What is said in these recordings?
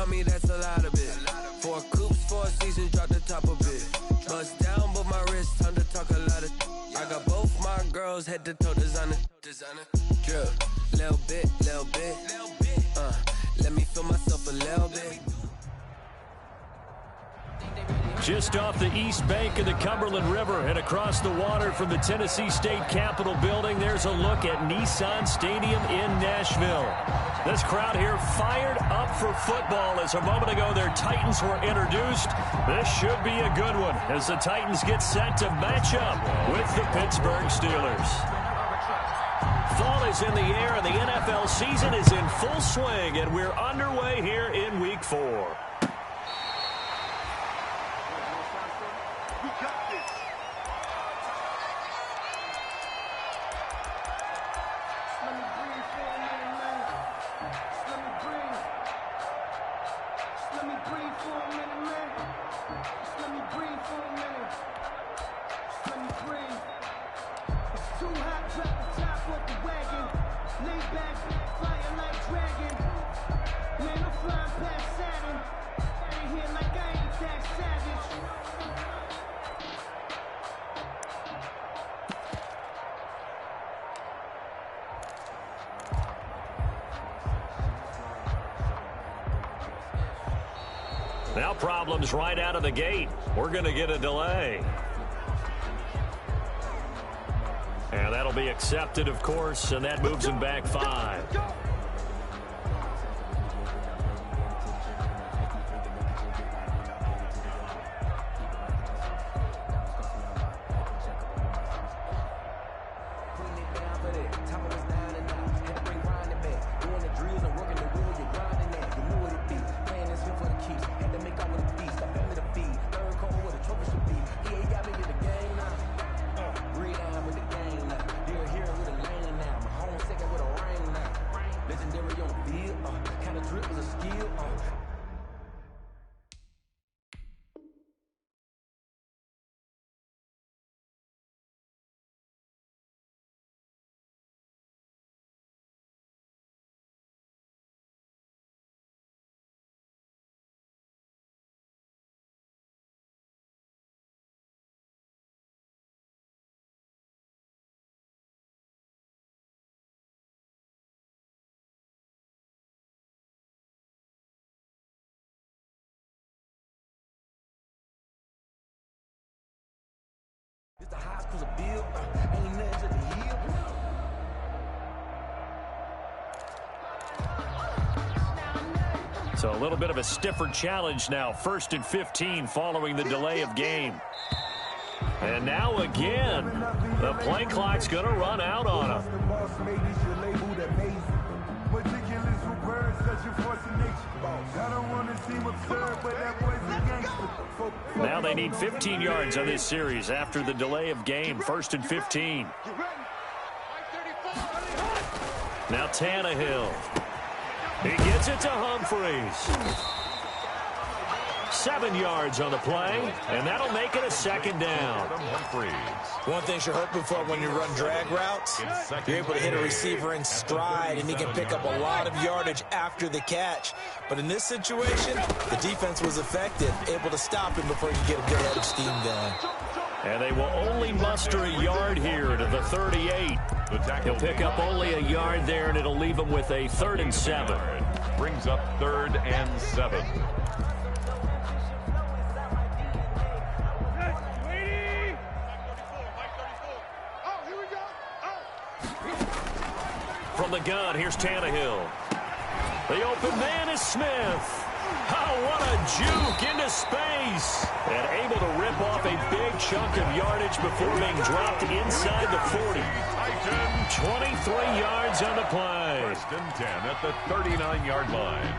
on me, that's a lot of it. 4 coops, 4 seasons, drop the top of it. Bust down, but my wrist, time to talk a lot of. I got both my girls, head to toe designer. Drip, little bit. Let me feel myself a little bit. Just off the east bank of the Cumberland River and across the water from the Tennessee State Capitol building, there's a look at Nissan Stadium in Nashville. This crowd here fired up for football as a moment ago their Titans were introduced. This should be a good one as the Titans get set to match up with the Pittsburgh Steelers. Fall is in the air and the NFL season is in full swing, and we're underway here in Week 4. Now problems right out of the gate. We're going to get a delay. And that'll be accepted, of course, and that moves him back 5. The high school's a bill, ain't nothing to the hill. So a little bit of a stiffer challenge now. 1st and 15 following the delay of game. And now again, the play clock's going to run out on him. Now they need 15 yards on this series after the delay of game. 1st and 15. Now Tannehill. He gets it to Humphreys. 7 yards on the play, and that'll make it a 2nd down. One thing you're hoping for when you run drag routes, you're able to hit a receiver in stride, and he can pick up a lot of yardage after the catch. But in this situation, the defense was effective, able to stop him before he could get a good head of steam going. And they will only muster a yard here to the 38. He'll pick up only a yard there, and it'll leave him with a 3rd and 7. Brings up 3rd and 7. From the gun, here's Tannehill. The open man is Smith. Oh, what a juke into space. And able to rip off a big chunk of yardage before being dropped inside the 40. 23 yards on the play. 1st and 10 at the 39-yard line.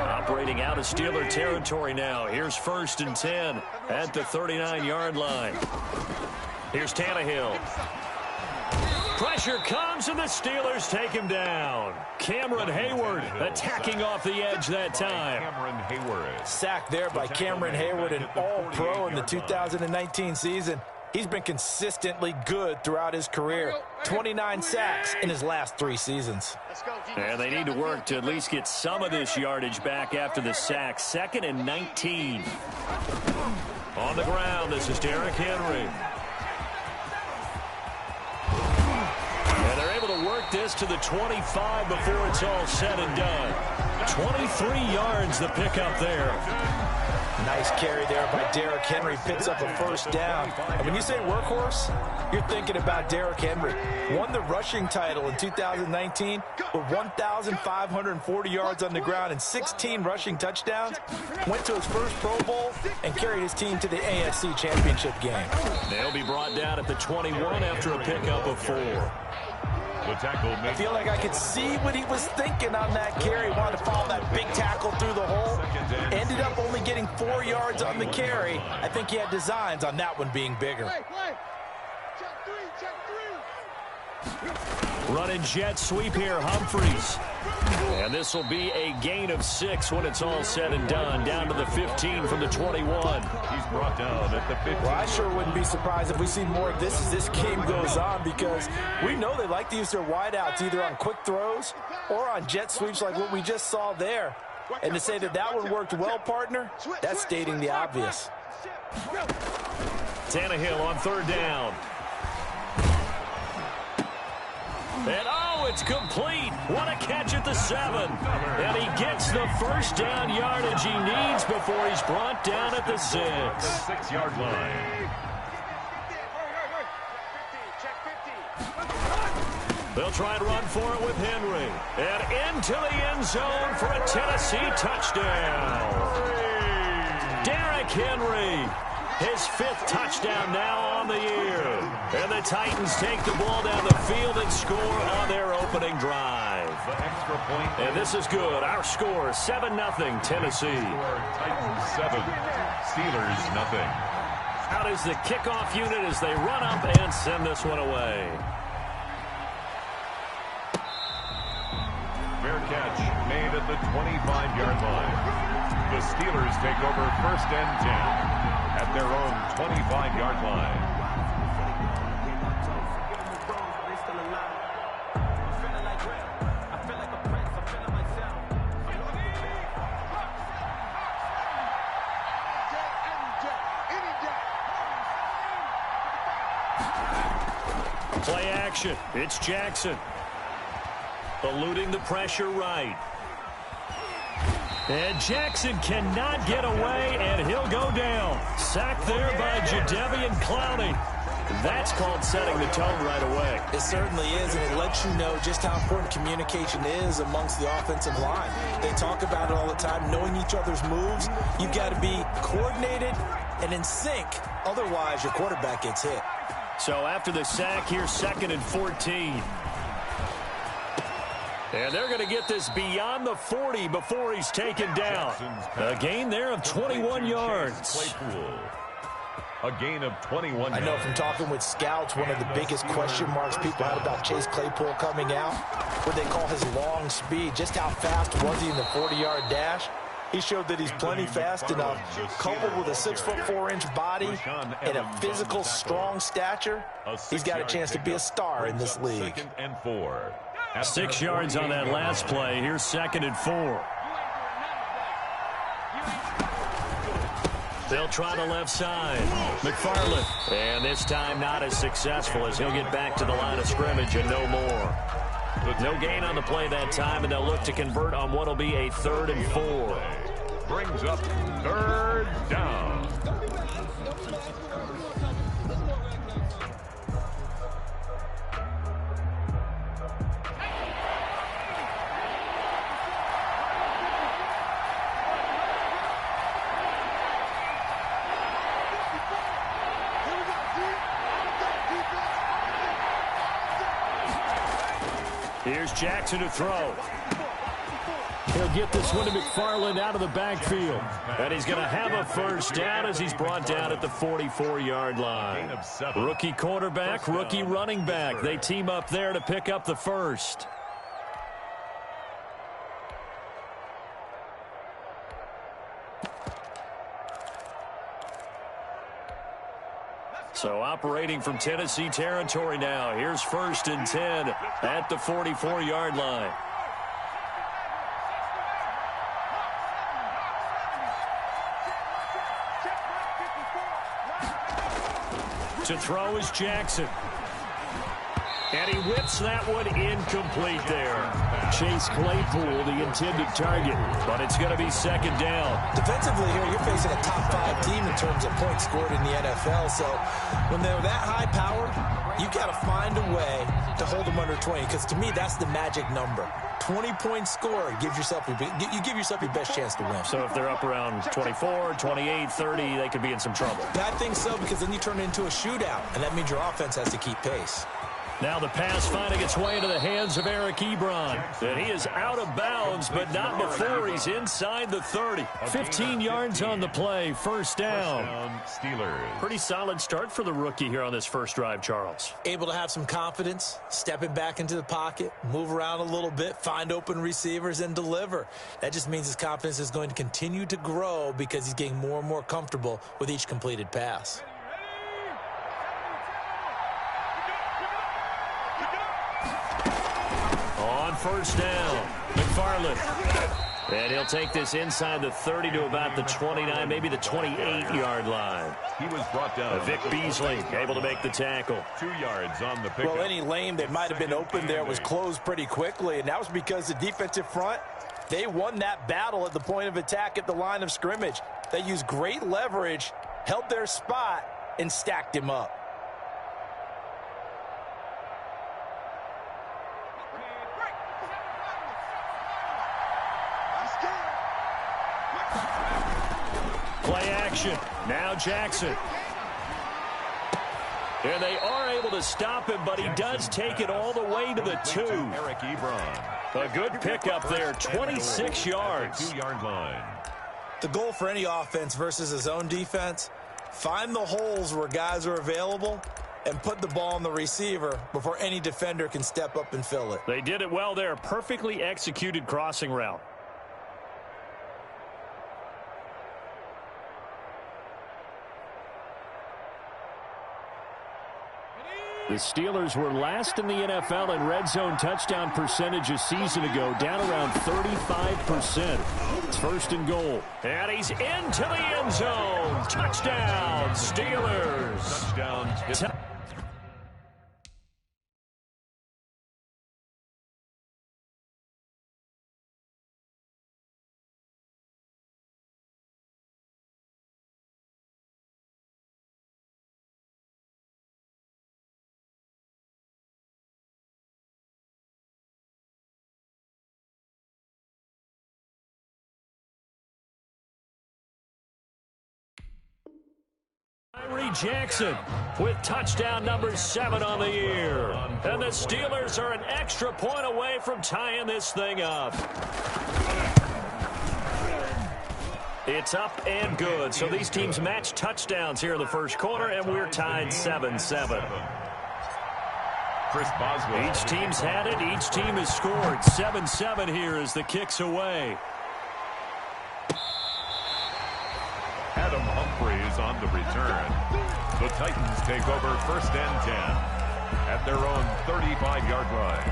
Operating out of Steeler territory now. Here's 1st and 10 at the 39-yard line. Here's Tannehill. Pressure comes, and the Steelers take him down. Cameron Hayward attacking off the edge that time. Cameron Hayward. Sacked there by Cameron Hayward, an all-pro in the 2019 season. He's been consistently good throughout his career. 29 sacks in his last 3 seasons. And they need to work to at least get some of this yardage back after the sack. 2nd and 19. On the ground, this is Derrick Henry. And they're able to work this to the 25 before it's all said and done. 23 yards the pickup there. Nice carry there by Derrick Henry. Picks up a first down. And when you say workhorse, you're thinking about Derrick Henry. Won the rushing title in 2019 with 1,540 yards on the ground and 16 rushing touchdowns. Went to his first Pro Bowl and carried his team to the AFC Championship game. They'll be brought down at the 21 after a pickup of 4. I feel like I could see what he was thinking on that carry. Wanted to follow that big tackle through the hole. Ended up only getting 4 yards on the carry. I think he had designs on that one being bigger. Running jet sweep here, Humphries. And this will be a gain of 6 when it's all said and done. Down to the 15 from the 21. He's brought down at the 15. Well, I sure wouldn't be surprised if we see more of this as this game goes on, because we know they like to use their wideouts either on quick throws or on jet sweeps like what we just saw there. And to say that that one worked well, partner, that's stating the obvious. Tannehill on 3rd down. And oh, it's complete. What a catch at the 7. And he gets the first down yardage he needs before he's brought down at the 6. 6-yard line. They'll try and run for it with Henry. And into the end zone for a Tennessee touchdown. Derrick Henry. His 5th touchdown now on the year. And the Titans take the ball down the field and score on their opening drive. The extra point. And this is good. Our score, 7-0 Tennessee. Titans 7, Steelers nothing. Out is the kickoff unit as they run up and send this one away. Fair catch made at the 25-yard line. The Steelers take over 1st and 10 at their own 25-yard line. Play action. It's Jackson. Eluding the pressure right. And Jackson cannot get away, and he'll go down. Sacked there by Jadeveon Clowney. That's called setting the tone right away. It certainly is, and it lets you know just how important communication is amongst the offensive line. They talk about it all the time, knowing each other's moves. You've got to be coordinated and in sync. Otherwise, your quarterback gets hit. So after the sack, here's 2nd and 14. And they're going to get this beyond the 40 before he's taken down. A gain there of 21 yards. A gain of 21 yards. I know from talking with scouts, one of the biggest question marks people had about Chase Claypool coming out, what they call his long speed. Just how fast was he in the 40-yard dash? He showed that he's plenty fast enough, coupled with a 6'4" body and a physical, strong stature. He's got a chance to be a star in this league. 2nd and 4. 6 yards on that last play. Here's 2nd and 4. They'll try the left side. McFarland. And this time not as successful as he'll get back to the line of scrimmage and no more. No gain on the play that time, and they'll look to convert on what will be a 3rd and 4. Brings up 3rd down. Here's Jackson to throw. He'll get this one to McFarland out of the backfield. And he's going to have a first down as he's brought down at the 44-yard line. Rookie quarterback, rookie running back. They team up there to pick up the first. So operating from Tennessee territory now. Here's 1st and 10 at the 44-yard line. To throw is Jackson. And he whips that one incomplete there. Chase Claypool, the intended target, but it's going to be 2nd down. Defensively here, you're facing a top-5 team in terms of points scored in the NFL. So when they're that high-powered, you've got to find a way to hold them under 20, because to me, that's the magic number. 20 points scored, you give yourself your best chance to win. So if they're up around 24, 28, 30, they could be in some trouble. I think so, because then you turn it into a shootout, and that means your offense has to keep pace. Now the pass finding its way into the hands of Eric Ebron. And he is out of bounds, but not before he's inside the 30. 15 yards on the play, 1st down. Steelers. Pretty solid start for the rookie here on this first drive, Charles. Able to have some confidence, stepping back into the pocket, move around a little bit, find open receivers, and deliver. That just means his confidence is going to continue to grow because he's getting more and more comfortable with each completed pass. On 1st down, McFarland. And he'll take this inside the 30 to about the 29, maybe the 28-yard line. He was brought down. Vic Beasley able to make the tackle. 2 yards on the pickup. Well, any lane that might have been open there was closed pretty quickly, and that was because the defensive front, they won that battle at the point of attack at the line of scrimmage. They used great leverage, held their spot, and stacked him up. Play action. Now Jackson. And they are able to stop him, but he does take it all the way to the 2. Eric Ebron. A good pickup there, 26 yards. 2-yard line. The goal for any offense versus his own defense, find the holes where guys are available and put the ball on the receiver before any defender can step up and fill it. They did it well there. Perfectly executed crossing route. The Steelers were last in the NFL in red zone touchdown percentage a season ago, down around 35%. It's 1st and goal. And he's into the end zone. Touchdown, Steelers. Touchdown. Jackson with touchdown number 7 on the year. And the Steelers are an extra point away from tying this thing up. It's up and good. So these teams match touchdowns here in the first quarter, and we're tied 7-7. Chris Boswell. Each team's had it. Each team has scored. 7-7 here as the kick's away. Adam Humphries on the return. The Titans take over 1st and 10 at their own 35-yard line.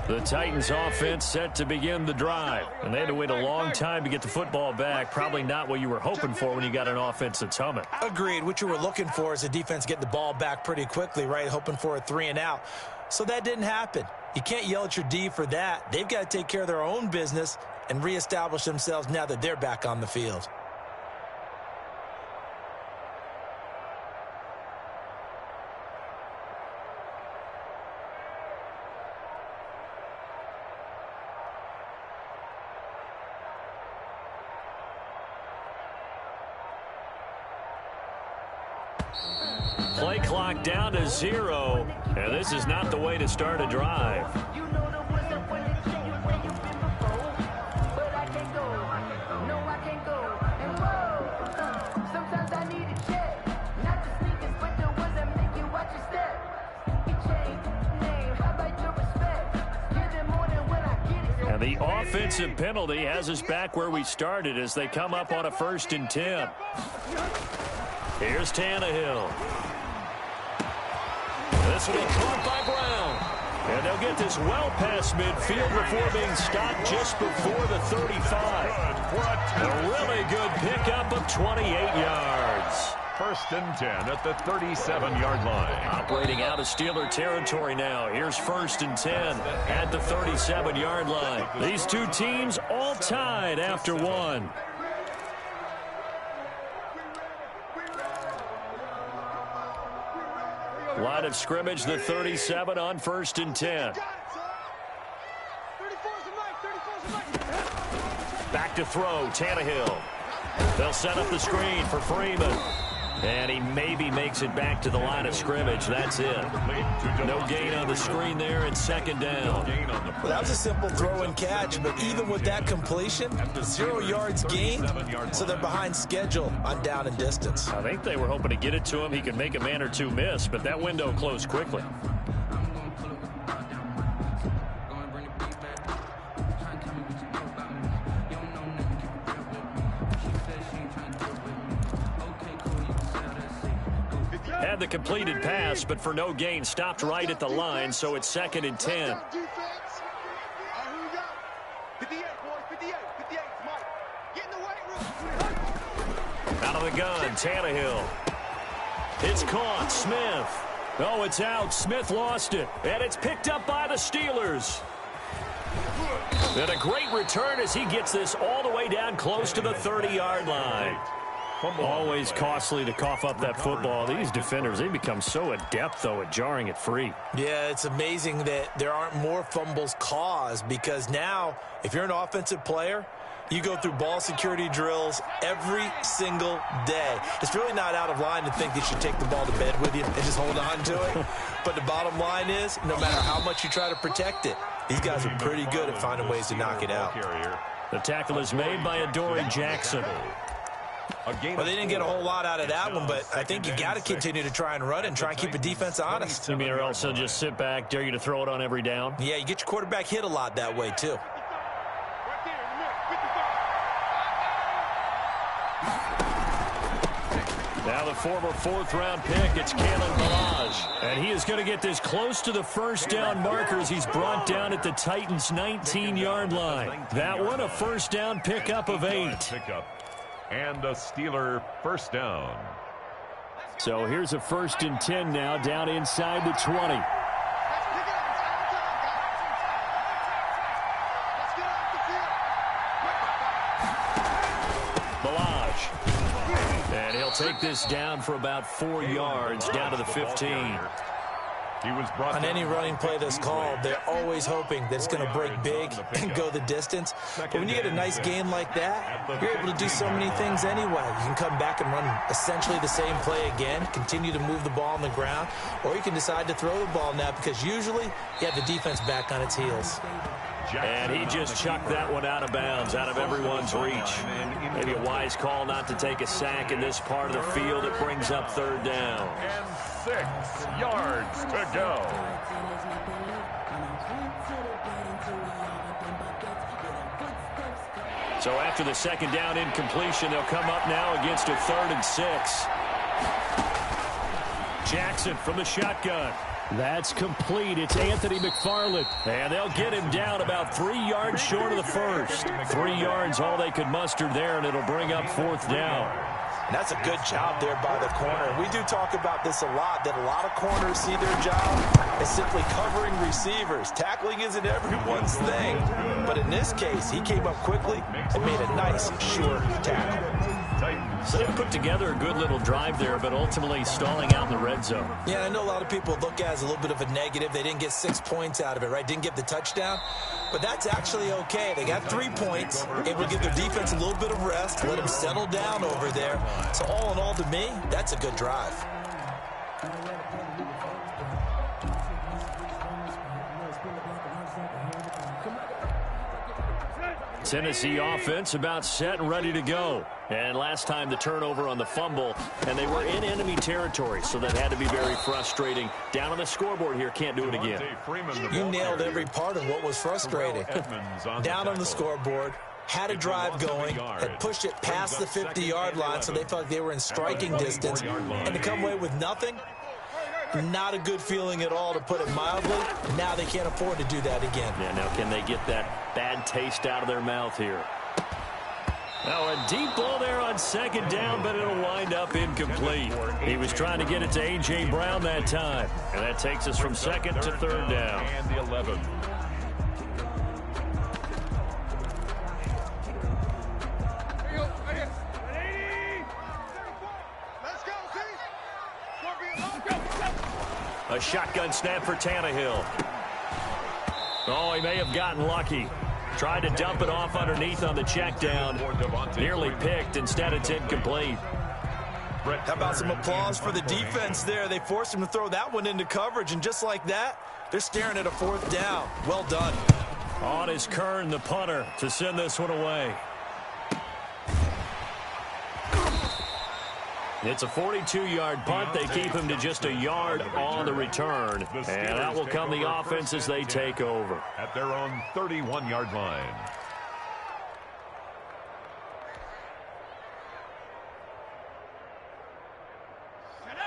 The Titans offense set to begin the drive. And they had to wait a long time to get the football back. Probably not what you were hoping for when you got an offense that's humming. Agreed. What you were looking for is the defense getting the ball back pretty quickly, right? Hoping for a 3 and out. So that didn't happen. You can't yell at your D for that. They've got to take care of their own business and reestablish themselves now that they're back on the field. Play clock down to 0, and this is not the way to start a drive. The offensive penalty has us back where we started as they come up on a 1st and 10. Here's Tannehill. This will be caught by Brown. And they'll get this well past midfield before being stopped just before the 35. A really good pickup of 28 yards. 1st and 10 at the 37-yard line. Operating out of Steeler territory now. Here's 1st and 10 at the 37-yard line. These two teams all tied after one. Line of scrimmage, the 37 on 1st and 10. Back to throw, Tannehill. They'll set up the screen for Freeman. And he maybe makes it back to the line of scrimmage. That's it. No gain on the screen there, and 2nd down. Well, that was a simple throw and catch, but even with that completion, 0 yards gained, so they're behind schedule on down and distance. I think they were hoping to get it to him. He could make a man or two miss, but that window closed quickly. Had the completed pass, but for no gain, stopped right at the line, so it's 2nd and 10. Out of the gun, Tannehill. It's caught, Smith. Oh, it's out. Smith lost it, and it's picked up by the Steelers. And a great return as he gets this all the way down close to the 30-yard line. Always costly to cough up that football. These defenders, they become so adept, though, at jarring it free. Yeah, it's amazing that there aren't more fumbles caused because now, if you're an offensive player, you go through ball security drills every single day. It's really not out of line to think that you should take the ball to bed with you and just hold on to it. But the bottom line is, no matter how much you try to protect it, these guys are pretty good at finding ways to knock it out. The tackle is made by Adoree Jackson. Well, they didn't get a whole lot out of that one, but I think you got to continue to try and run and try and keep a defense honest. You mean, or else they'll just sit back, dare you to throw it on every down? Yeah, you get your quarterback hit a lot that way, too. Now the former 4th-round pick, it's Kalen Ballage. And he is going to get this close to the 1st down marker as he's brought down at the Titans' 19-yard line. That one, a 1st down pickup of 8. And a Steeler 1st down. So here's a 1st and 10 now, down inside the 20. Ballage. And he'll take this down for about 4 yards, down to the 15. On any running play that's called, they're always hoping that it's going to break big and go the distance. But when you get a nice gain like that, you're able to do so many things anyway. You can come back and run essentially the same play again, continue to move the ball on the ground, or you can decide to throw the ball now because usually you have the defense back on its heels. And he just chucked that one out of bounds, out of everyone's reach. Maybe a wise call not to take a sack in this part of the field. It brings up 3rd down. And 6 yards to go. So after the 2nd down incompletion, they'll come up now against a 3rd and 6. Jackson from the shotgun. That's complete. It's Anthony McFarland. And they'll get him down about 3 yards short of the 1st. 3 yards all they could muster there, and it'll bring up 4th down. And that's a good job there by the corner. We do talk about this a lot, that a lot of corners see their job as simply covering receivers. Tackling isn't everyone's thing. But in this case, he came up quickly and made a nice, short tackle. So they put together a good little drive there, but ultimately stalling out in the red zone. Yeah, I know a lot of people look at it as a little bit of a negative. They didn't get 6 points out of it, right? Didn't get the touchdown. But that's actually okay. They got 3 points, able to give their defense a little bit of rest, let them settle down over there. So all in all, to me, that's a good drive. Tennessee offense about set and ready to go. And last time the turnover on the fumble, and they were in enemy territory, so that had to be very frustrating. Down on the scoreboard here, can't do it again. You nailed every part of what was frustrating. Down on the scoreboard, had a drive going, had pushed it past the 50-yard line, so they felt like they were in striking distance, and to come away with nothing, not a good feeling at all, to put it mildly. Now they can't afford to do that again. Yeah, now can they get that bad taste out of their mouth here? Now a deep ball there on second down, but it'll wind up incomplete. He was trying to get it to A.J. Brown that time. And that takes us from second to third down. And the 11. A shotgun snap for Tannehill. Oh, he may have gotten lucky. Tried to dump it off underneath on the check down. Nearly picked. Instead, it's incomplete. How about some applause for the defense there? They forced him to throw that one into coverage, and just like that, they're staring at a fourth down. Well done. On is Kern, the punter, to send this one away. It's a 42-yard punt. They keep him to just a yard on the return. And that will come the offense as they take over. At their own 31-yard line.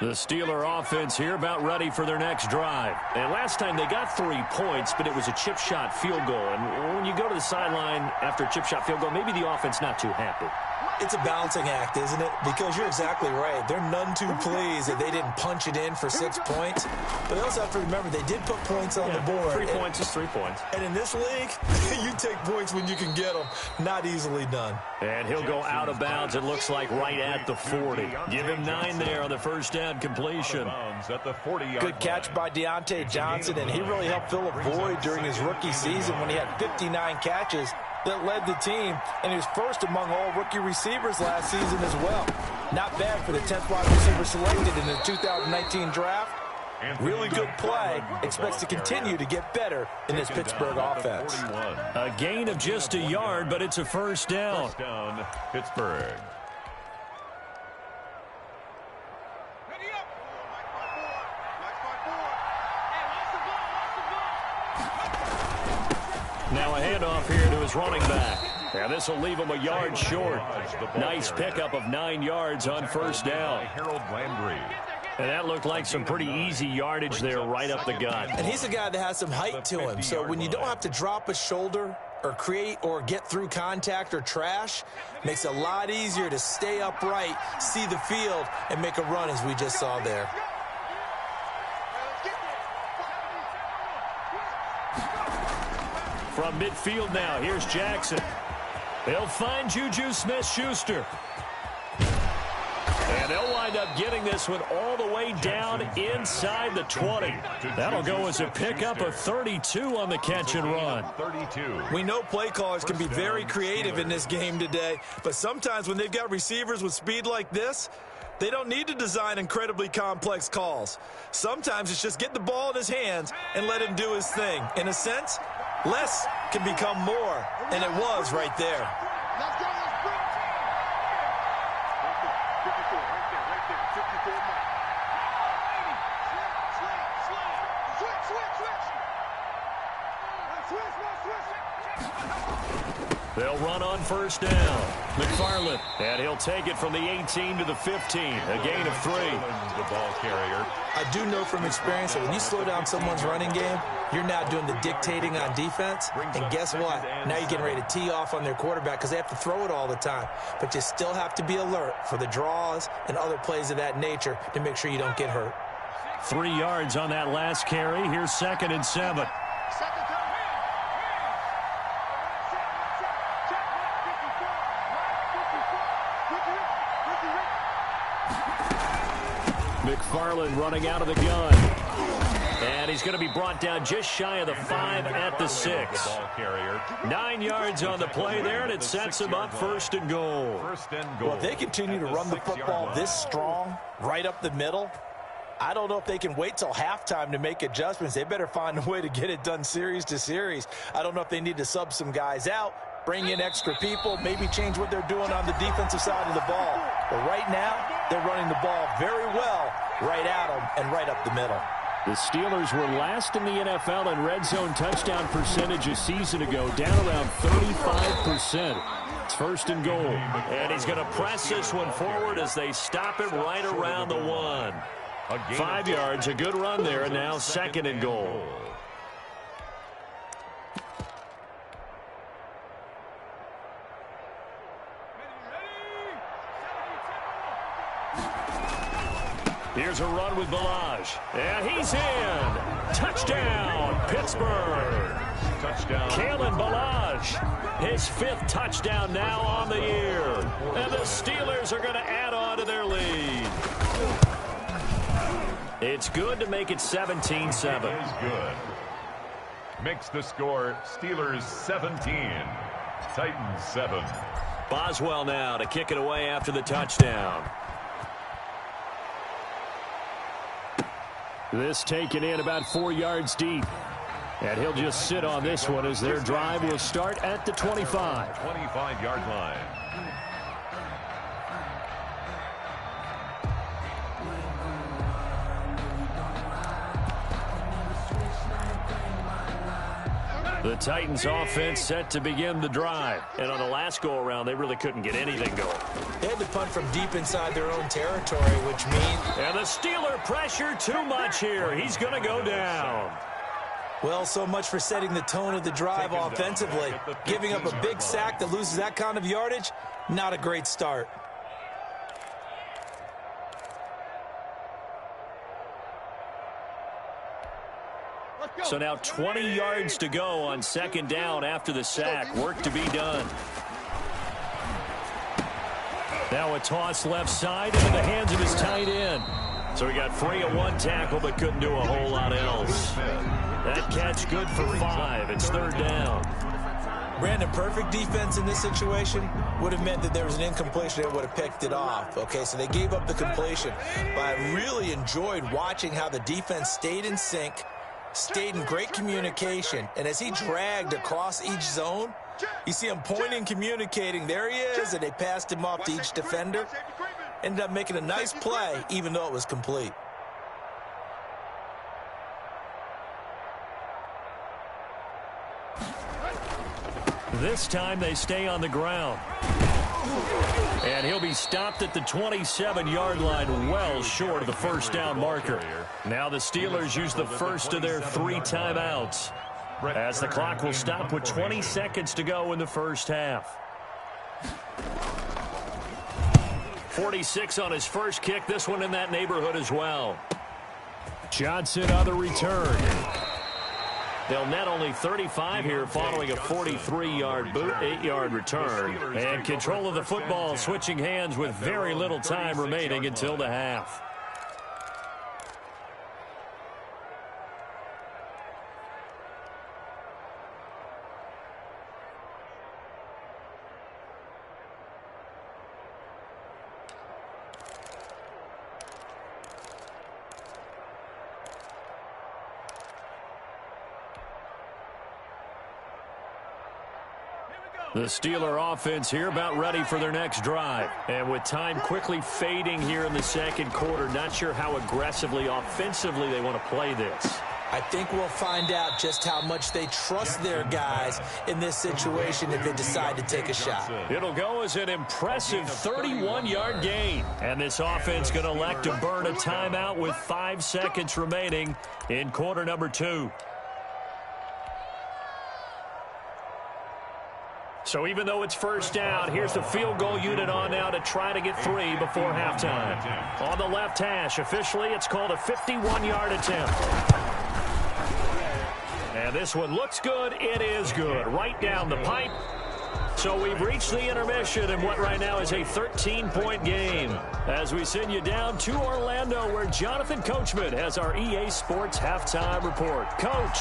The Steeler offense here about ready for their next drive. And last time they got 3 points, but it was a chip shot field goal. And when you go to the sideline after a chip shot field goal, maybe the offense not too happy. It's a balancing act, isn't it? Because you're exactly right. They're none too pleased that they didn't punch it in for 6 points. But they also have to remember they did put points on the board. 3 points is 3 points. And in this league, you take points when you can get them. Not easily done. And he'll go out of bounds, it looks like, right at the 40. Give him 9 there on the first down completion. Good catch by Deontay Johnson, and he really helped fill a void during his rookie season when he had 59 catches that led the team, and he was first among all rookie receivers last season as well. Not bad for the 10th wide receiver selected in the 2019 draft. Really good play. Expects to continue to get better in this Pittsburgh offense. A gain of just a yard, but it's a first down. First down, Pittsburgh. Now a handoff here to his running back. And this will leave him a yard short. Nice pickup of 9 yards on first down. Harold Landry. And that looked like some pretty easy yardage there right up the gut. And he's a guy that has some height to him. So when you don't have to drop a shoulder or create or get through contact or trash, makes it a lot easier to stay upright, see the field, and make a run as we just saw there. From midfield now, here's Jackson. They'll find Juju Smith-Schuster. And they'll wind up getting this one all the way down inside the 20. That'll go as a pickup of 32 on the catch and run. 32. We know play callers can be very creative in this game today, but sometimes when they've got receivers with speed like this, they don't need to design incredibly complex calls. Sometimes it's just get the ball in his hands and let him do his thing. In a sense, less can become more, and it was right there. Let's go, let's bring it. Right there, 54 miles. Switch. They'll run on first down. McFarland, and he'll take it from the 18 to the 15. A gain of 3. The ball carrier. I do know from experience that when you slow down someone's running game, you're now doing the dictating on defense. And guess what? Now you're getting ready to tee off on their quarterback because they have to throw it all the time. But you still have to be alert for the draws and other plays of that nature to make sure you don't get hurt. 3 yards on that last carry. Here's 2nd and 7. McFarland running out of the gun. And he's going to be brought down just shy of the 5 at the 6. 9 yards on the play there, and it sets him up 1st and goal. Well, if they continue to run the football this strong, right up the middle, I don't know if they can wait till halftime to make adjustments. They better find a way to get it done series to series. I don't know if they need to sub some guys out bring in extra people, maybe change what they're doing on the defensive side of the ball. But right now, they're running the ball very well right at them and right up the middle. The Steelers were last in the NFL in red zone touchdown percentage a season ago, down around 35%. It's first and goal. And he's going to press this one forward as they stop him right around the 1. 5 yards, a good run there, and now second and goal. Here's a run with Balaj. And he's in. Touchdown, Pittsburgh. Touchdown. Kalen Balaj, his 5th touchdown now on the year. And the Steelers are going to add on to their lead. It's good to make it 17-7. Is good. Makes the score Steelers 17, Titans 7. Boswell now to kick it away after the touchdown. This taken in about 4 yards deep. And he'll just sit on this one as their drive will start at the 25. 25-yard line. The Titans offense set to begin the drive. And on the last go-around, they really couldn't get anything going. They had to punt from deep inside their own territory, which means... And the Steeler pressure too much here. He's going to go down. Well, so much for setting the tone of the drive offensively. Giving up a big sack that loses that kind of yardage, not a great start. So now 20 yards to go on second down after the sack. Work to be done. Now a toss left side into the hands of his tight end. So he got free at one tackle but couldn't do a whole lot else. That catch good for 5. It's third down. Brandon, perfect defense in this situation would have meant that there was an incompletion that would have picked it off. Okay, so they gave up the completion. But I really enjoyed watching how the defense stayed in sync, stayed in great communication, and as he dragged across each zone, you see him pointing, communicating. There he is, and they passed him off to each defender. Ended up making a nice play, even though it was complete. This time they stay on the ground. And he'll be stopped at the 27-yard line, well short of the first down marker. Now the Steelers use the first of their 3 timeouts, as the clock will stop with 20 seconds to go in the first half. 46 on his first kick. This one in that neighborhood as well. Johnson on the return. They'll net only 35 here following a 43-yard boot, 8-yard return. And control of the football switching hands with very little time remaining until the half. The Steeler offense here about ready for their next drive. And with time quickly fading here in the second quarter, not sure how aggressively, offensively they want to play this. I think we'll find out just how much they trust their guys in this situation if they decide to take a shot. It'll go as an impressive 31-yard gain. And this offense going to elect to burn a timeout with 5 seconds remaining in quarter number 2. So even though it's first down, here's the field goal unit on now to try to get 3 before halftime. On the left hash, officially it's called a 51-yard attempt. And this one looks good. It is good. Right down the pipe. So we've reached the intermission in what right now is a 13-point game. As we send you down to Orlando, where Jonathan Coachman has our EA Sports halftime report. Coach.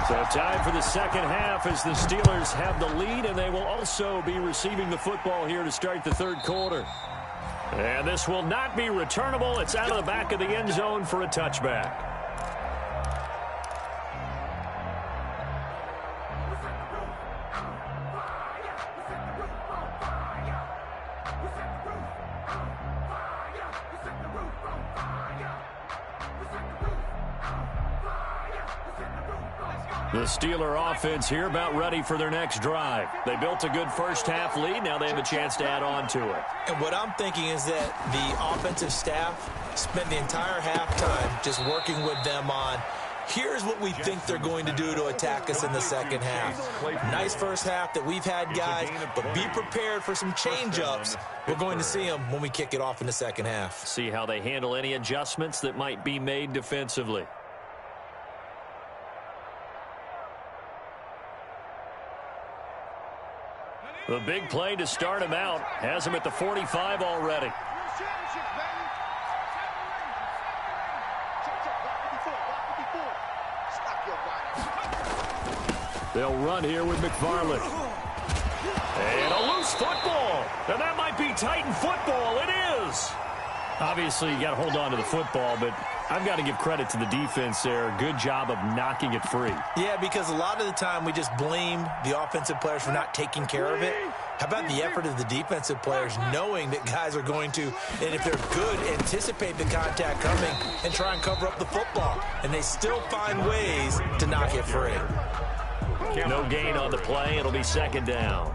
So time for the second half as the Steelers have the lead, and they will also be receiving the football here to start the third quarter. And this will not be returnable. It's out of the back of the end zone for a touchback. The Steeler offense here about ready for their next drive. They built a good first-half lead. Now they have a chance to add on to it. And what I'm thinking is that the offensive staff spent the entire halftime just working with them on, here's what we think they're going to do to attack us in the second half. Nice first half that we've had, guys, but be prepared for some change-ups. We're going to see them when we kick it off in the second half. See how they handle any adjustments that might be made defensively. The big play to start him out has him at the 45 already. They'll run here with McFarland. And a loose football. And that might be Titan football. It is. Obviously, you got to hold on to the football, but I've got to give credit to the defense there. Good job of knocking it free. Yeah, because a lot of the time we just blame the offensive players for not taking care of it. How about the effort of the defensive players knowing that guys are going to, and if they're good, anticipate the contact coming and try and cover up the football. And they still find ways to knock it free. No gain on the play. It'll be second down.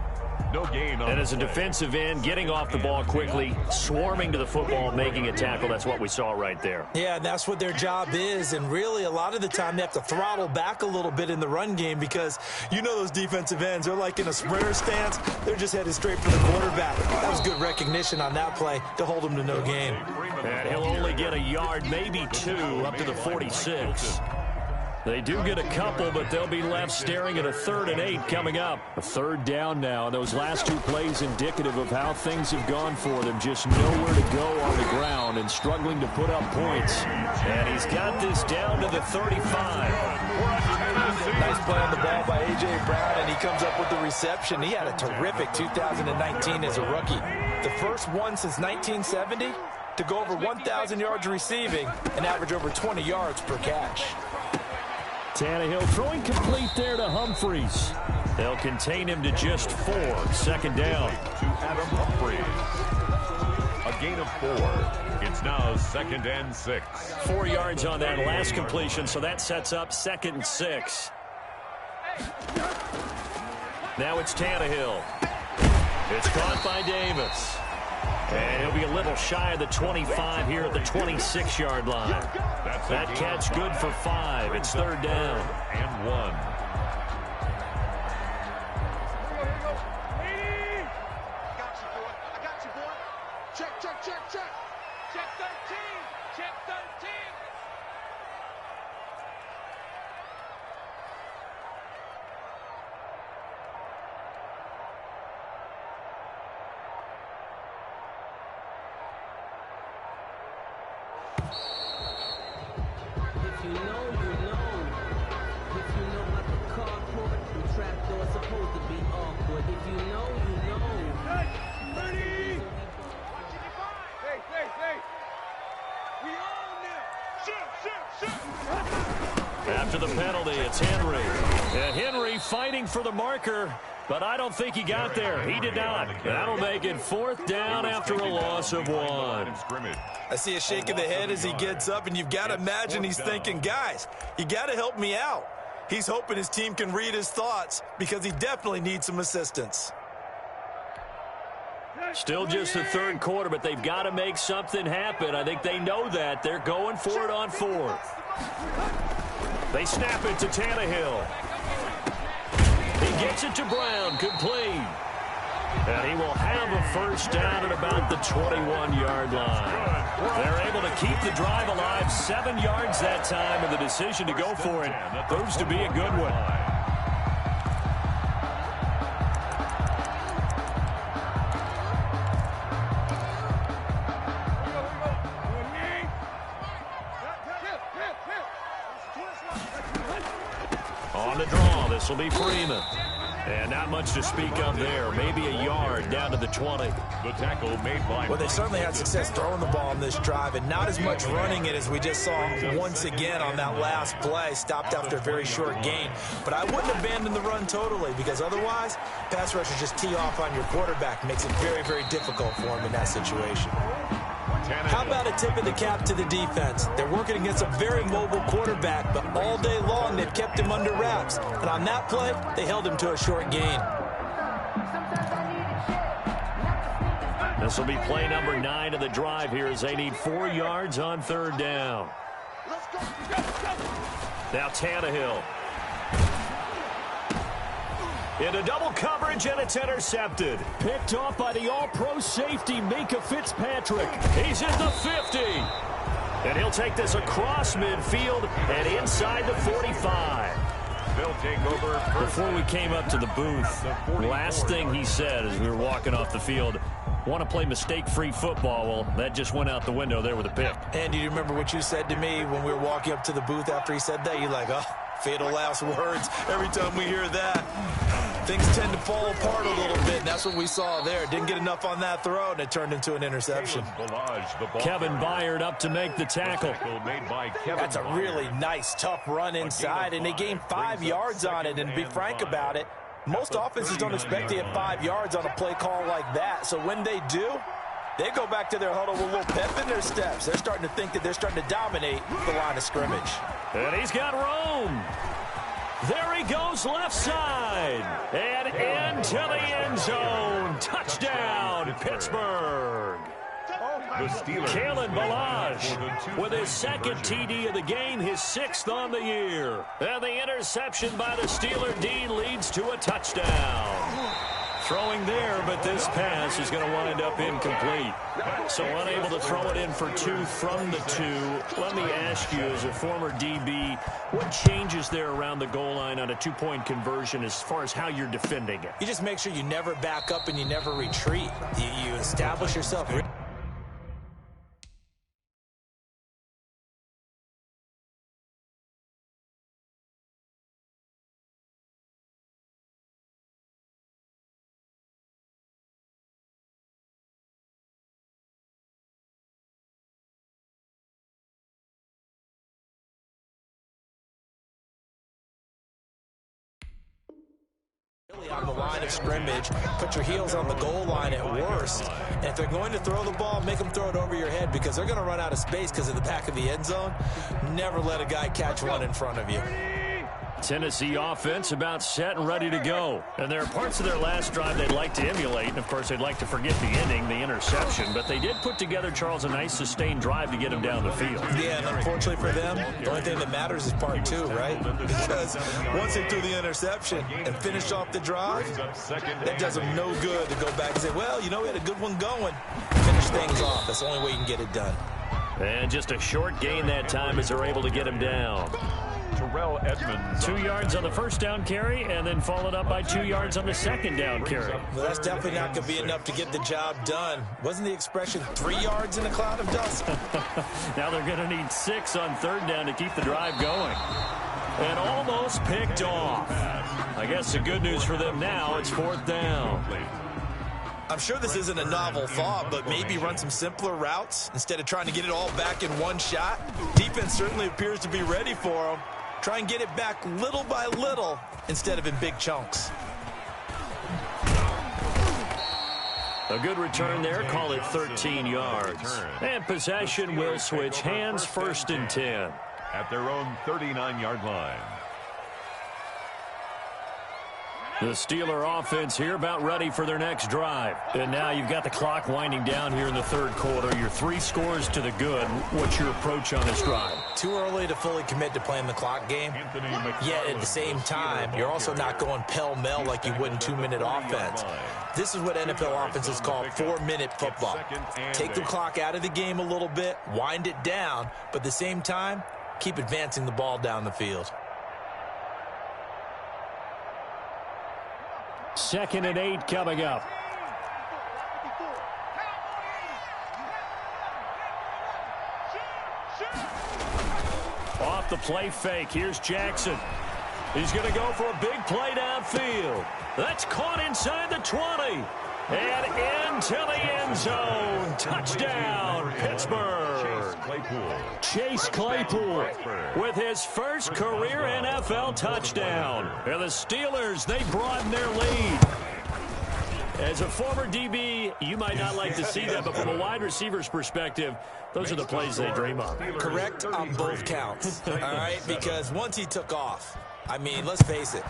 No gain on and as a defensive end, getting off the ball quickly, swarming to the football, making a tackle, that's what we saw right there. Yeah, and that's what their job is. And really, a lot of the time, they have to throttle back a little bit in the run game because you know those defensive ends, they're like in a sprinter stance. They're just headed straight for the quarterback. That was good recognition on that play to hold him to no gain. And he'll only get a yard, maybe two, up to the 46. They do get a couple, but they'll be left staring at a 3rd and 8 coming up. A third down now, and those last two plays indicative of how things have gone for them. Just nowhere to go on the ground and struggling to put up points. And he's got this down to the 35. Nice play on the ball by A.J. Brown, and he comes up with the reception. He had a terrific 2019 as a rookie. The first one since 1970 to go over 1,000 yards receiving and average over 20 yards per catch. Tannehill throwing complete there to Humphries. They'll contain him to just 4. Second down. To Adam Humphries. A gain of 4. It's now 2nd and 6. 4 yards on that last completion, so that sets up 2nd and 6. Now it's Tannehill. It's caught by Davis. And he'll be a little shy of the 25 here at the 26-yard line. That catch good for 5. It's 3rd down. And 1. Check 13. Check 13. After the penalty, it's Henry. And Henry fighting for the marker, but I don't think he got there. He did not. That'll make it 4th down after a loss of 1. I see a shake of the head as he gets up, and you've got to imagine he's thinking, guys, you got to help me out. He's hoping his team can read his thoughts because he definitely needs some assistance. Still just the 3rd quarter, but they've got to make something happen. I think they know that. They're going for it on 4th. They snap it to Tannehill. He gets it to Brown, complete. And he will have a first down at about the 21-yard line. They're able to keep the drive alive, 7 yards that time, and the decision to go for it proves to be a good one. On the draw, this will be Freeman. And not much to speak of there. Maybe a yard down to the 20. The tackle made by... Well, they certainly had success throwing the ball on this drive and not as much running it as we just saw once again on that last play. Stopped after a very short gain. But I wouldn't abandon the run totally because otherwise, pass rushers just tee off on your quarterback. Makes it very, very difficult for him in that situation. How about a tip of the cap to the defense? They're working against a very mobile quarterback, but all day long they've kept him under wraps. And on that play, they held him to a short gain. This will be play number 9 of the drive here as they need 4 yards on third down. Now Tannehill. Into double coverage, and it's intercepted. Picked off by the all-pro safety, Minka Fitzpatrick. He's in the 50. And he'll take this across midfield and inside the 45. They'll take over. Before we came up to the booth, last thing he said as we were walking off the field, want to play mistake-free football. Well, that just went out the window there with a pick. Andy, do you remember what you said to me when we were walking up to the booth after he said that? You're like, oh, fatal last words. Every time we hear that, things tend to fall apart a little bit, and that's what we saw there. Didn't get enough on that throw, and it turned into an interception. Kevin Byard up to make the tackle. That's a really nice, tough run inside, and they gained 5 yards on it. And to be frank about it, most offenses don't expect to get 5 yards on a play call like that. So when they do, they go back to their huddle with a little pep in their steps. They're starting to think that they're starting to dominate the line of scrimmage. And he's got room. There he goes left side. And into the end zone. Touchdown, Pittsburgh. Kalen Ballage with his second TD of the game, his 6th on the year. And the interception by the Steeler D leads to a touchdown. Throwing there, but this pass is going to wind up incomplete. So unable to throw it in for 2 from the 2. Let me ask you, as a former DB, what changes there around the goal line on a 2-point conversion as far as how you're defending it? You just make sure you never back up and you never retreat. You establish yourself. On the line of scrimmage, put your heels on the goal line at worst. And if they're going to throw the ball, make them throw it over your head, because they're going to run out of space because of the back of the end zone. Never let a guy catch one in front of you. Tennessee offense about set and ready to go. And there are parts of their last drive they'd like to emulate. And, of course, they'd like to forget the ending, the interception. But they did put together, Charles, a nice sustained drive to get him down the field. Yeah, and unfortunately for them, the only thing that matters is part 2, right? Because once they threw the interception and finished off the drive, that does them no good to go back and say, well, you know, we had a good one going. Finish things off. That's the only way you can get it done. And just a short gain that time as they're able to get him down. Terrell Edmonds. 2 yards on the first down carry, and then followed up by 2 yards on the second down carry. Well, that's definitely not going to be enough to get the job done. Wasn't the expression 3 yards in a cloud of dust? Now they're going to need 6 on third down to keep the drive going. And almost picked off. I guess the good news for them now, it's 4th down. I'm sure this isn't a novel thought, but maybe run some simpler routes instead of trying to get it all back in one shot. Defense certainly appears to be ready for them. Try and get it back little by little instead of in big chunks. A good return there. Call it 13 yards. And possession will switch hands, 1st and 10. At their own 39-yard line. The Steeler offense here about ready for their next drive. And now you've got the clock winding down here in the 3rd quarter. You're 3 scores to the good. What's your approach on this drive? Too early to fully commit to playing the clock game. Yet at the same time, you're also not going pell-mell like you would in 2-minute offense. This is what NFL offenses call 4-minute football. Take the clock out of the game a little bit, wind it down, but at the same time, keep advancing the ball down the field. 2nd and 8 coming up. Off the play fake. Here's Jackson. He's going to go for a big play downfield. That's caught inside the 20. And into the end zone. Touchdown, Pittsburgh. Chase Claypool with his first career NFL touchdown. And the Steelers, they broaden their lead. As a former DB, you might not like to see that, but from a wide receiver's perspective, those are the plays they dream of. Correct on both counts, all right? Because once he took off, I mean, let's face it,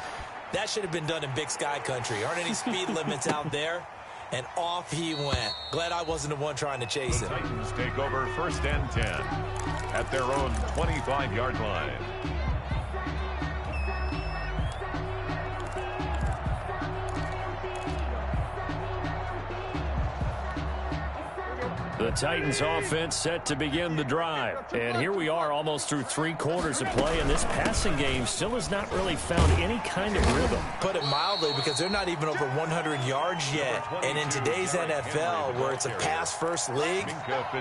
that should have been done in Big Sky country. Aren't any speed limits out there? And off he went. Glad I wasn't the one trying to chase him. The Titans take over 1st and 10 at their own 25-yard line. The Titans offense set to begin the drive. And here we are almost through 3 quarters of play, and this passing game still has not really found any kind of rhythm. Put it mildly, because they're not even over 100 yards yet. And in today's NFL, where it's a pass-first league,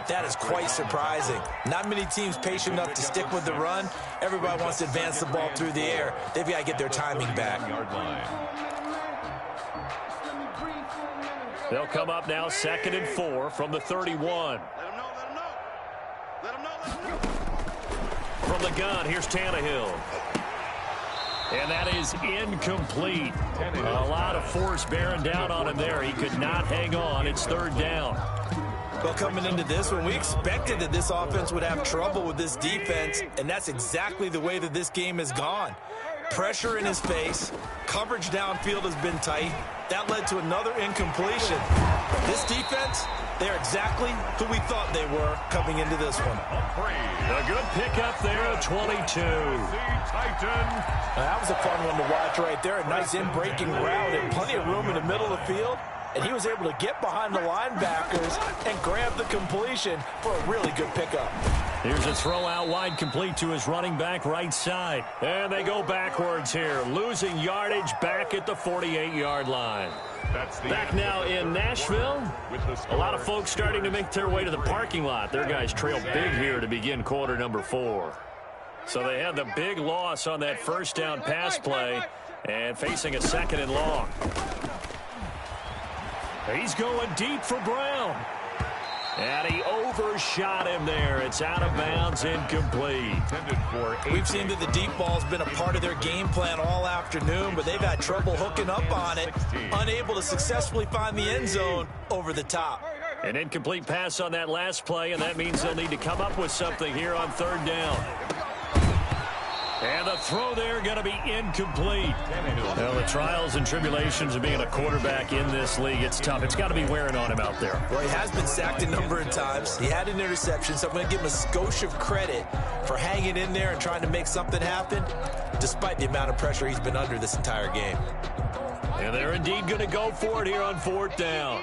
that is quite surprising. Not many teams patient enough to stick with the run. Everybody wants to advance the ball through the air. They've got to get their timing back. They'll come up now 2nd and 4 from the 31. From the gun, here's Tannehill. And that is incomplete. A lot of force bearing down on him there. He could not hang on. It's 3rd down. Well, coming into this one, we expected that this offense would have trouble with this defense, and that's exactly the way that this game has gone. Pressure in his face. Coverage downfield has been tight. That led to another incompletion. This defense, they're exactly who we thought they were coming into this one. A good pickup there, 22. That was a fun one to watch right there. A nice in-breaking route and plenty of room in the middle of the field. And he was able to get behind the linebackers and grab the completion for a really good pickup. Here's a throw out wide, complete to his running back right side. And they go backwards here, losing yardage back at the 48-yard line. Back now in Nashville, a lot of folks starting to make their way to the parking lot. Their guys trail big here to begin quarter number 4. So they had the big loss on that 1st down pass play and facing a 2nd and long. He's going deep for Brown. And he overshot him there. It's out of bounds, incomplete. We've seen that the deep ball's been a part of their game plan all afternoon, but they've had trouble hooking up on it, unable to successfully find the end zone over the top. An incomplete pass on that last play, and that means they'll need to come up with something here on 3rd down. And the throw there going to be incomplete. Well, the trials and tribulations of being a quarterback in this league, it's tough. It's got to be wearing on him out there. Well, he has been sacked a number of times. He had an interception, so I'm going to give him a skosh of credit for hanging in there and trying to make something happen, despite the amount of pressure he's been under this entire game. And they're indeed going to go for it here on 4th down.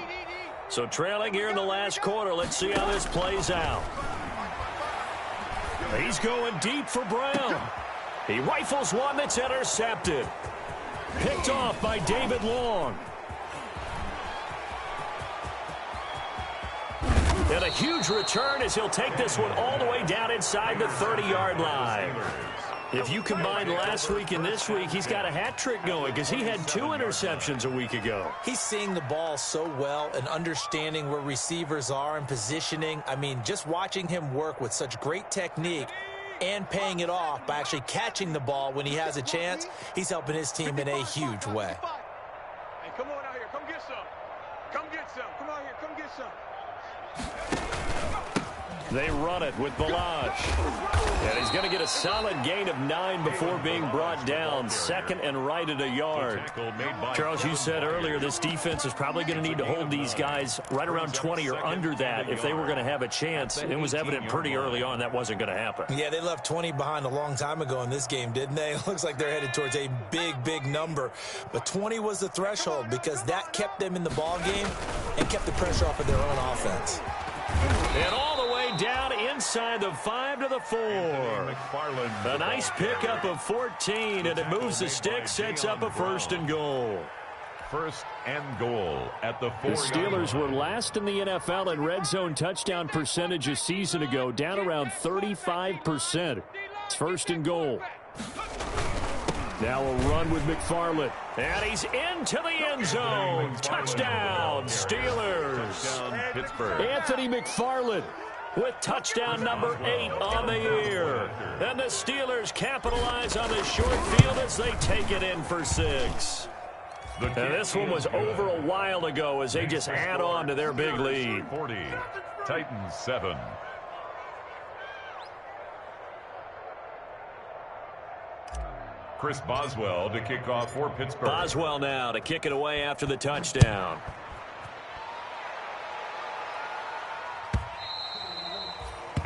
So trailing here in the last quarter, let's see how this plays out. He's going deep for Brown. He rifles one that's intercepted. Picked off by David Long. And a huge return as he'll take this one all the way down inside the 30-yard line. If you combine last week and this week, he's got a hat trick going because he had 2 interceptions a week ago. He's seeing the ball so well and understanding where receivers are and positioning. I mean, just watching him work with such great technique and paying it off by actually catching the ball when he has a chance, he's helping his team in a huge way. Hey, come on out here. Come get some. Come get some. Come out here. Come get some. They run it with Balaj. And he's going to get a solid gain of 9 before being brought down. 2nd and right at a yard. Charles, you said earlier this defense is probably going to need to hold these guys right around 20 or under that if they were going to have a chance. It was evident pretty early on that wasn't going to happen. Yeah, they left 20 behind a long time ago in this game, didn't they? It looks like they're headed towards a big, big number. But 20 was the threshold because that kept them in the ball game and kept the pressure off of their own offense. And all the way down inside the 5 to the 4. A nice pickup of 14, and it moves the stick, sets up a 1st and goal. 1st and goal at the 4. The Steelers were last in the NFL in red zone touchdown percentage a season ago, down around 35%. It's 1st and goal. Now a run with McFarland. And he's into the end zone. Touchdown, Steelers. Touchdown, Pittsburgh. Anthony McFarland with touchdown number 8 on the year. And the Steelers capitalize on the short field as they take it in for 6. And this one was over a while ago as they just add on to their big lead. 40, Titans 7. Chris Boswell to kick off for Pittsburgh. Boswell now to kick it away after the touchdown.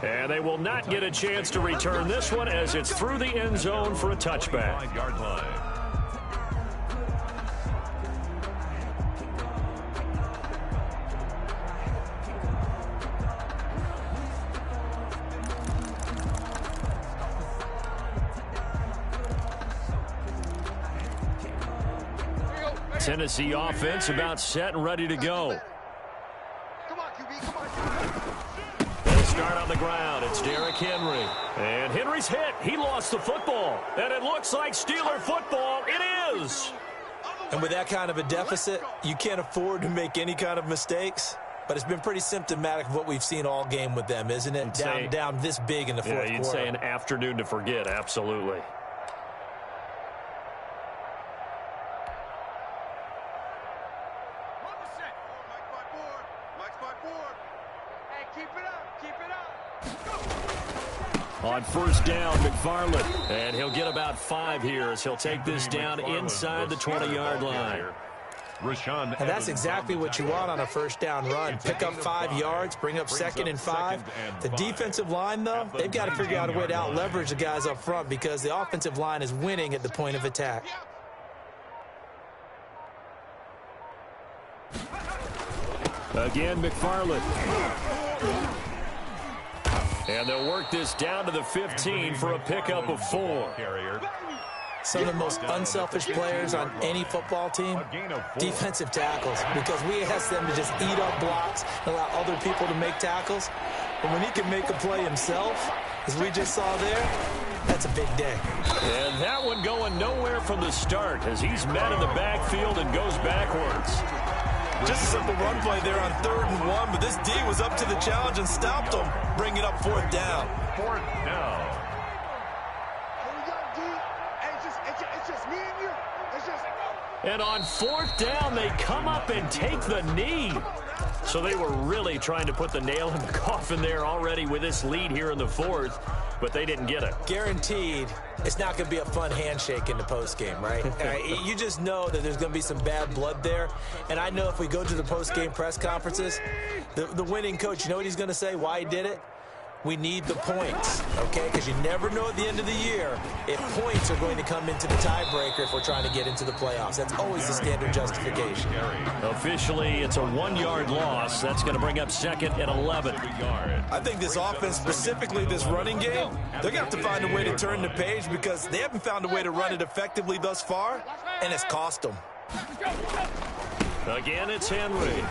And they will not get a chance to return this one as it's through the end zone for a touchback. 5-yard line. Tennessee offense about set and ready to go. They'll start on the ground. It's Derrick Henry. And Henry's hit. He lost the football. And it looks like Steeler football. It is. And with that kind of a deficit, you can't afford to make any kind of mistakes. But it's been pretty symptomatic of what we've seen all game with them, isn't it? Down this big in the fourth quarter. You'd say an afternoon to forget. Absolutely. On first down, McFarland. And he'll get about 5 here as he'll take this down inside the 20-yard line. And that's exactly what you want on a first down run. Pick up 5 yards, bring up 2nd and 5. The defensive line, though, they've got to figure out a way to out-leverage the guys up front because the offensive line is winning at the point of attack. Again, McFarland. And they'll work this down to the 15 for a pickup of 4. Some of the most unselfish players on any football team, defensive tackles, because we ask them to just eat up blocks and allow other people to make tackles. But when he can make a play himself, as we just saw there, that's a big day. And that one going nowhere from the start as he's met in the backfield and goes backwards. Just a simple run play there on 3rd and 1, but this D was up to the challenge and stopped him, bringing up 4th down. 4th down. And on 4th down, they come up and take the knee. So they were really trying to put the nail in the coffin there already with this lead here in the 4th, but they didn't get it. Guaranteed, it's not going to be a fun handshake in the postgame, right? You just know that there's going to be some bad blood there. And I know if we go to the postgame press conferences, the winning coach, you know what he's going to say, why he did it? We need the points, okay? Because you never know at the end of the year if points are going to come into the tiebreaker if we're trying to get into the playoffs. That's always the standard justification. Officially, it's a 1-yard loss. That's going to bring up 2nd and 11. I think this offense, specifically this running game, they're going to have to find a way to turn the page because they haven't found a way to run it effectively thus far, and it's cost them. Again, it's Henry.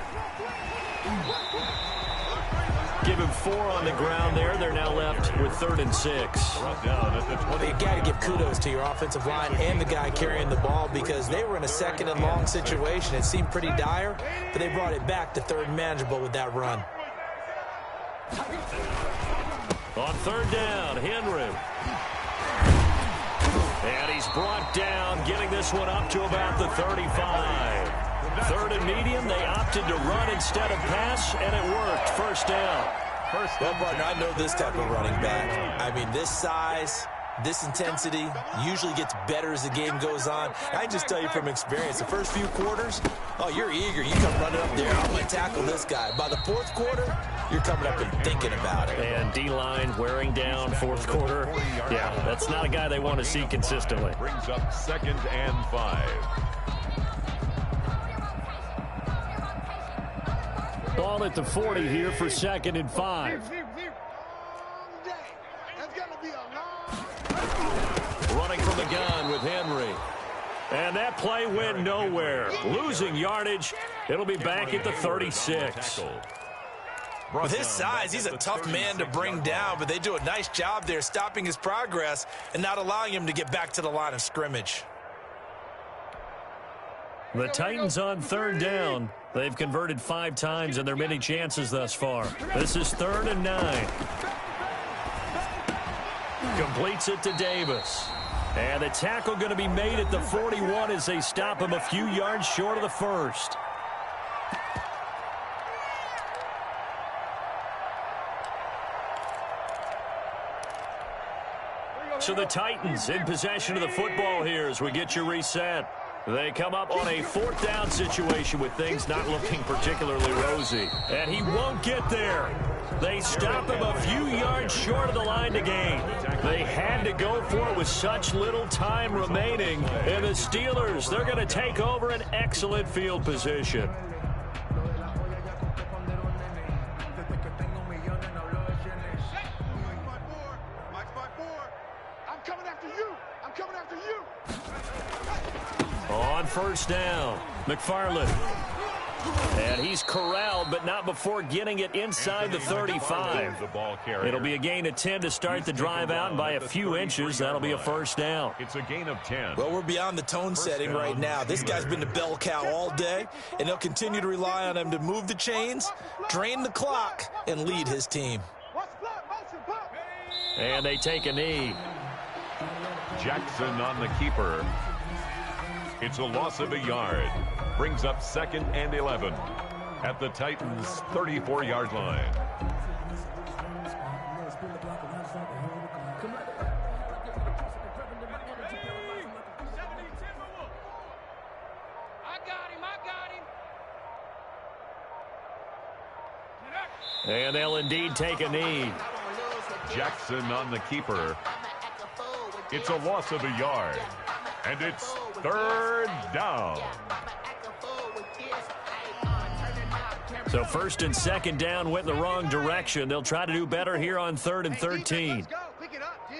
Give him 4 on the ground there. They're now left with 3rd and 6. You got to give kudos to your offensive line and the guy carrying the ball because they were in a 2nd and long situation. It seemed pretty dire, but they brought it back to 3rd and manageable with that run. On 3rd down, Henry. And he's brought down, getting this one up to about the 35. 3rd and medium, they opted to run instead of pass, and it worked. First down. Well, partner, I know this type of running back. I mean, this size, this intensity usually gets better as the game goes on. I can just tell you from experience, the first few quarters, oh, you're eager. You come running up there, I'm going to tackle this guy. By the 4th quarter, you're coming up and thinking about it. And D-line wearing down 4th quarter. Yeah, that's not a guy they want to see consistently. Brings up 2nd and 5. Ball at the 40 here for 2nd and 5. Running from the gun with Henry. And that play went nowhere. Losing yardage. It'll be back at the 36. With his size, he's a tough man to bring down, but they do a nice job there stopping his progress and not allowing him to get back to the line of scrimmage. The Titans on 3rd down. They've converted 5 times in their many chances thus far. This is 3rd and 9. Completes it to Davis. And the tackle going to be made at the 41 as they stop him a few yards short of the first. So the Titans in possession of the football here as we get you reset. They come up on a 4th down situation with things not looking particularly rosy. And he won't get there. They stop him a few yards short of the line to gain. They had to go for it with such little time remaining. And the Steelers, they're going to take over an excellent field position. On first down, McFarland. And he's corralled, but not before getting it inside the 35. It'll be a gain of 10 to start the drive out, and by a few inches, that'll be a first down. It's a gain of 10. Well, we're beyond the tone setting right now. This guy's been the bell cow all day, and they'll continue to rely on him to move the chains, drain the clock, and lead his team. And they take a knee. Jackson on the keeper. It's a loss of a yard. Brings up 2nd and 11 at the Titans' 34-yard line. And they'll indeed take a knee. Jackson on the keeper. It's a loss of a yard. And it's 3rd down. So 1st and 2nd down went in the wrong direction. They'll try to do better here on 3rd and 13. Let's go. Pick it up, G.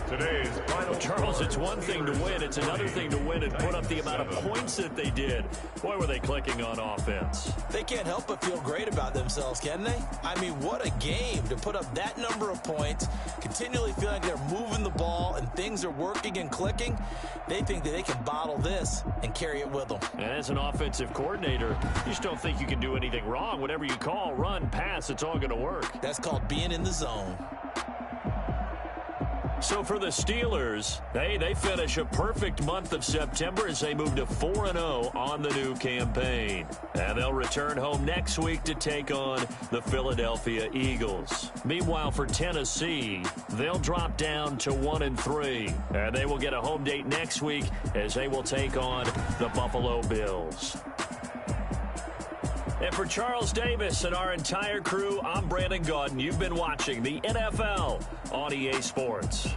Today's final. Charles, it's one thing to win. It's another thing to win and put up the amount of points that they did. Boy, were they clicking on offense. They can't help but feel great about themselves, can they? I mean, what a game to put up that number of points, continually feel like they're moving the ball and things are working and clicking. They think that they can bottle this and carry it with them. And as an offensive coordinator, you just don't think you can do anything wrong. Whatever you call, run, pass, it's all going to work. That's called being in the zone. So for the Steelers, they finish a perfect month of September as they move to 4-0 on the new campaign. And they'll return home next week to take on the Philadelphia Eagles. Meanwhile, for Tennessee, they'll drop down to 1-3. And they will get a home date next week as they will take on the Buffalo Bills. And for Charles Davis and our entire crew, I'm Brandon Gaudin. You've been watching the NFL on EA Sports.